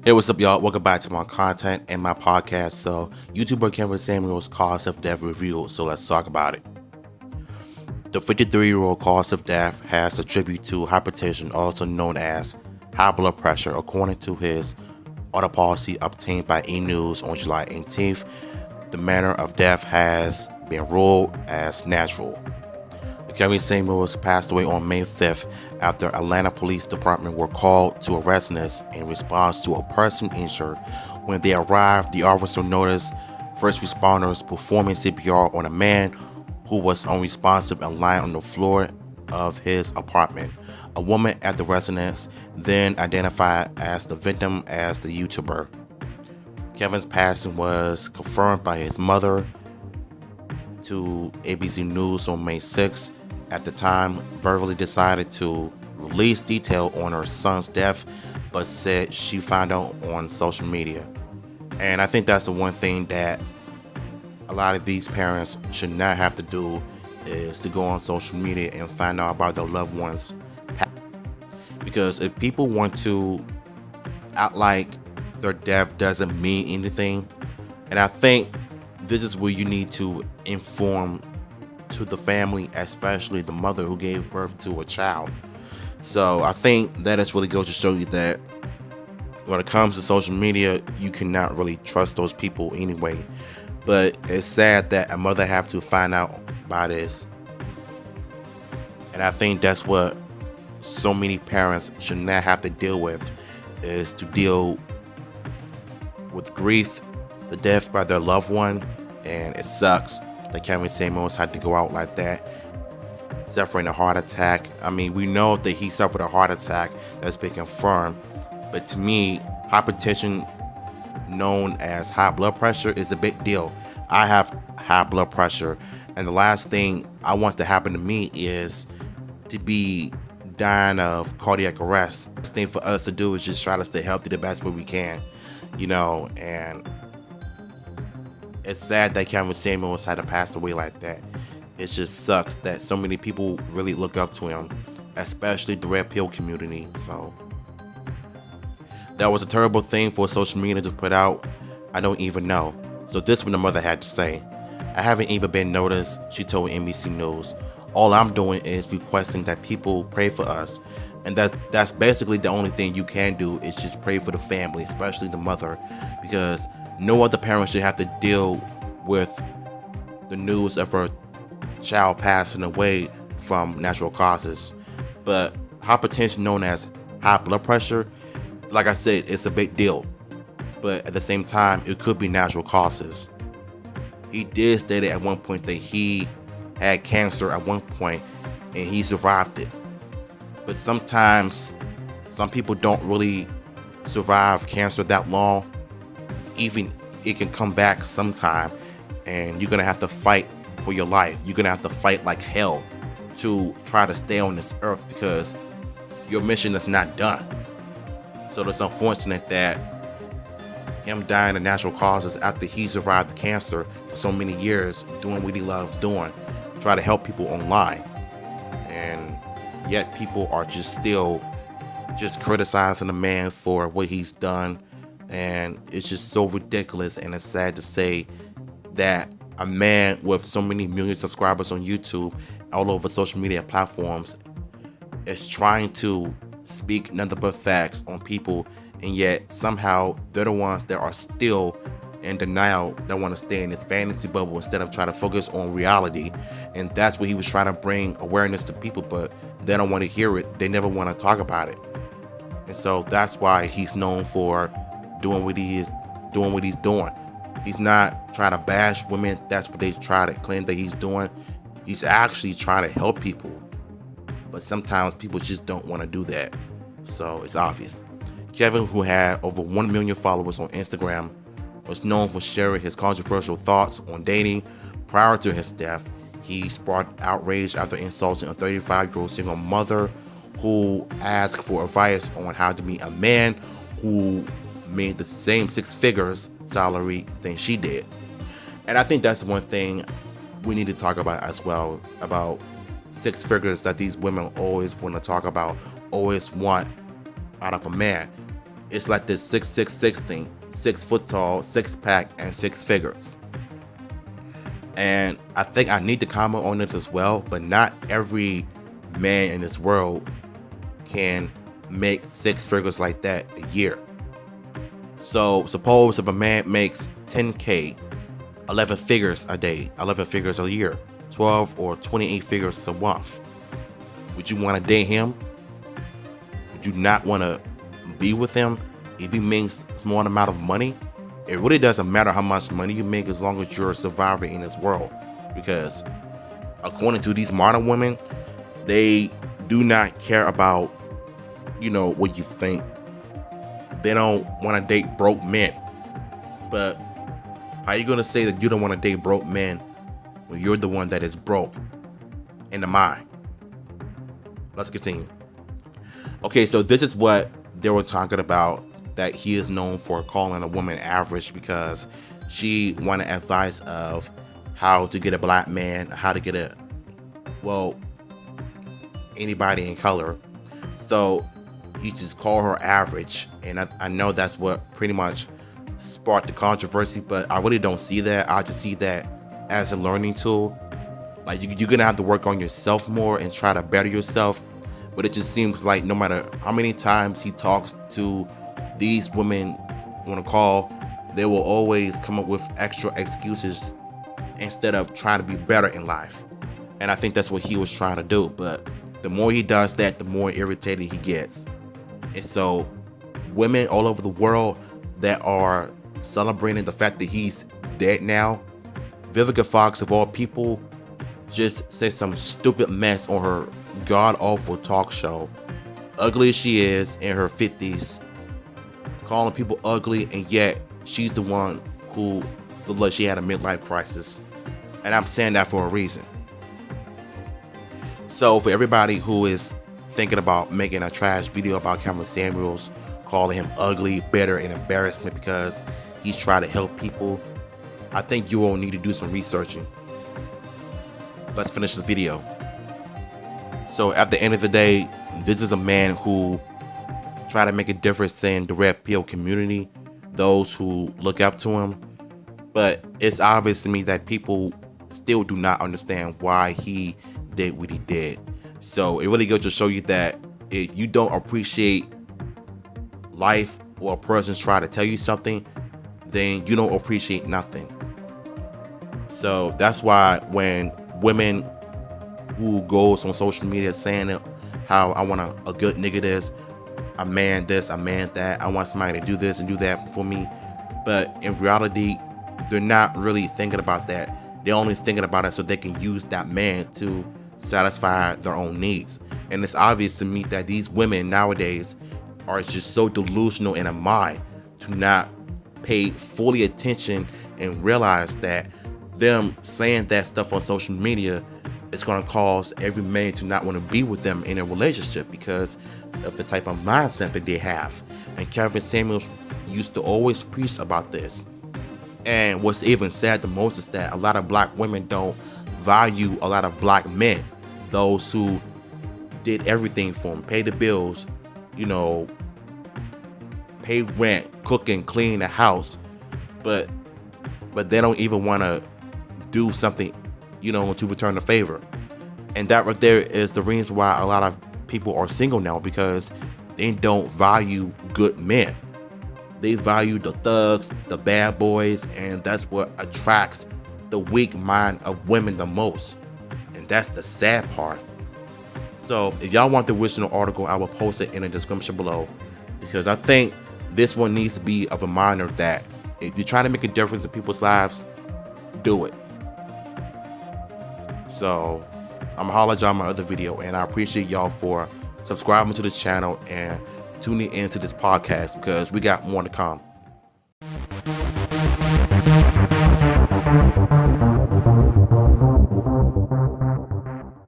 Hey, what's up, y'all? Welcome back to my content and my podcast. So, YouTuber Kevin Samuel's cause of death revealed. So, let's talk about it. The 53-year-old cause of death has attributed to hypertension, also known as high blood pressure, according to his autopsy obtained by E! News on July 18th. The manner of death has been ruled as natural. Kevin Samuels passed away on May 5th after Atlanta Police Department were called to a residence in response to a person injured. When they arrived, the officer noticed first responders performing CPR on a man who was unresponsive and lying on the floor of his apartment. A woman at the residence then identified as the victim as the YouTuber. Kevin's passing was confirmed by his mother to ABC News on May 6th. At the time, Beverly decided to release detail on her son's death, but said she found out on social media. And I think that's the one thing that a lot of these parents should not have to do, is to go on social media and find out about their loved ones. Because if people want to act like their death doesn't mean anything, and I think this is where you need to inform to the family, especially the mother who gave birth to a child. So I think that just really goes to show you that when it comes to social media, you cannot really trust those people anyway. But it's sad that a mother have to find out about this. And I think that's what so many parents should not have to deal with, is to deal with grief, the death by their loved one. And it sucks that Kevin Samuels had to go out like that, suffering a heart attack. I mean, we know that he suffered a heart attack that's been confirmed, but to me, hypertension, known as high blood pressure, is a big deal. I have high blood pressure, and the last thing I want to happen to me is to be dying of cardiac arrest. The thing for us to do is just try to stay healthy the best way we can, and it's sad that Kevin Samuels had to pass away like that. It just sucks that so many people really look up to him, especially the red pill community. So that was a terrible thing for social media to put out. I don't even know. So this is what the mother had to say. I haven't even been noticed, she told NBC News. All I'm doing is requesting that people pray for us. And that's basically the only thing you can do, is just pray for the family, especially the mother, because no other parent should have to deal with the news of her child passing away from natural causes. But hypertension, known as high blood pressure, like I said, it's a big deal. But at the same time, it could be natural causes. He did state at one point that he had cancer at one point and he survived it. But sometimes some people don't really survive cancer that long. Even it can come back sometime, and you're gonna have to fight for your life. You're gonna have to fight like hell to try to stay on this earth, because your mission is not done. So it's unfortunate that him dying of natural causes after he survived the cancer for so many years, doing what he loves doing, try to help people online, and yet people are just still just criticizing the man for what he's done. And it's just so ridiculous, and it's sad to say that a man with so many million subscribers on YouTube, all over social media platforms, is trying to speak nothing but facts on people, and yet somehow they're the ones that are still in denial, that want to stay in this fantasy bubble instead of trying to focus on reality. And that's what he was trying to bring awareness to people, but they don't want to hear it. They never want to talk about it. And so that's why he's known for doing what he's doing. He's not trying to bash women. That's what they try to claim that he's doing. He's actually trying to help people. But sometimes people just don't want to do that. So it's obvious. Kevin, who had over 1 million followers on Instagram, was known for sharing his controversial thoughts on dating. Prior to his death, he sparked outrage after insulting a 35-year-old single mother who asked for advice on how to meet a man who made the same six figures salary than she did. And I think that's one thing we need to talk about as well, about six figures that these women always want to talk about, always want out of a man. it's like this 666 thing, 6 foot tall, 6-pack, and 6 figures. And I think I need to comment on this as well, but not every man in this world can make 6 figures like that a year. So suppose if a man makes 10K, 11 figures a day, 11 figures a year, 12 or 28 figures a month, would you want to date him? Would you not want to be with him if he makes a small amount of money? It really doesn't matter how much money you make as long as you're a survivor in this world. Because according to these modern women, they do not care about, what you think. They don't want to date broke men. But how are you going to say that you don't want to date broke men when you're the one that is broke in the mind? Let's continue. Okay, so this is what they were talking about, that he is known for calling a woman average because she wanted advice of how to get a black man, how to get anybody in color. So he just called her average. And I know that's what pretty much sparked the controversy, but I really don't see that. I just see that as a learning tool. Like you're gonna have to work on yourself more and try to better yourself. But it just seems like no matter how many times he talks to these women on a call, they will always come up with extra excuses instead of trying to be better in life. And I think that's what he was trying to do. But the more he does that, the more irritated he gets. And so women all over the world that are celebrating the fact that he's dead now, Vivica Fox of all people just said some stupid mess on her god-awful talk show. Ugly as she is, in her 50s, calling people ugly, and yet she's the one who looked like she had a midlife crisis. And I'm saying that for a reason. So for everybody who is thinking about making a trash video about Cameron Samuels, calling him ugly, bitter, and embarrassment because he's trying to help people, I think you all need to do some researching. Let's finish this video. So at the end of the day, this is a man who tried to make a difference in the red pill community, those who look up to him. But it's obvious to me that people still do not understand why he did what he did. So it really goes to show you that if you don't appreciate life or a person's trying to tell you something, then you don't appreciate nothing. So that's why when women who goes on social media saying how I want a good nigga this, a man this, a man that, I want somebody to do this and do that for me, but in reality they're not really thinking about that. They're only thinking about it so they can use that man to satisfy their own needs. And it's obvious to me that these women nowadays are just so delusional in a mind to not pay fully attention and realize that them saying that stuff on social media is going to cause every man to not want to be with them in a relationship because of the type of mindset that they have. And Kevin Samuels used to always preach about this. And what's even sad the most is that a lot of black women don't value a lot of black men, those who did everything for them, pay the bills, pay rent, cook and clean the house, but they don't even want to do something, to return the favor. And that right there is the reason why a lot of people are single now, because they don't value good men. They value the thugs, the bad boys, and that's what attracts the weak mind of women the most. And that's the sad part. So if y'all want the original article, I will post it in the description below, because I think this one needs to be of a reminder that if you're trying to make a difference in people's lives, do it. So I'm gonna holler at y'all in my other video, and I appreciate y'all for subscribing to this channel and tuning into this podcast, because we got more to come.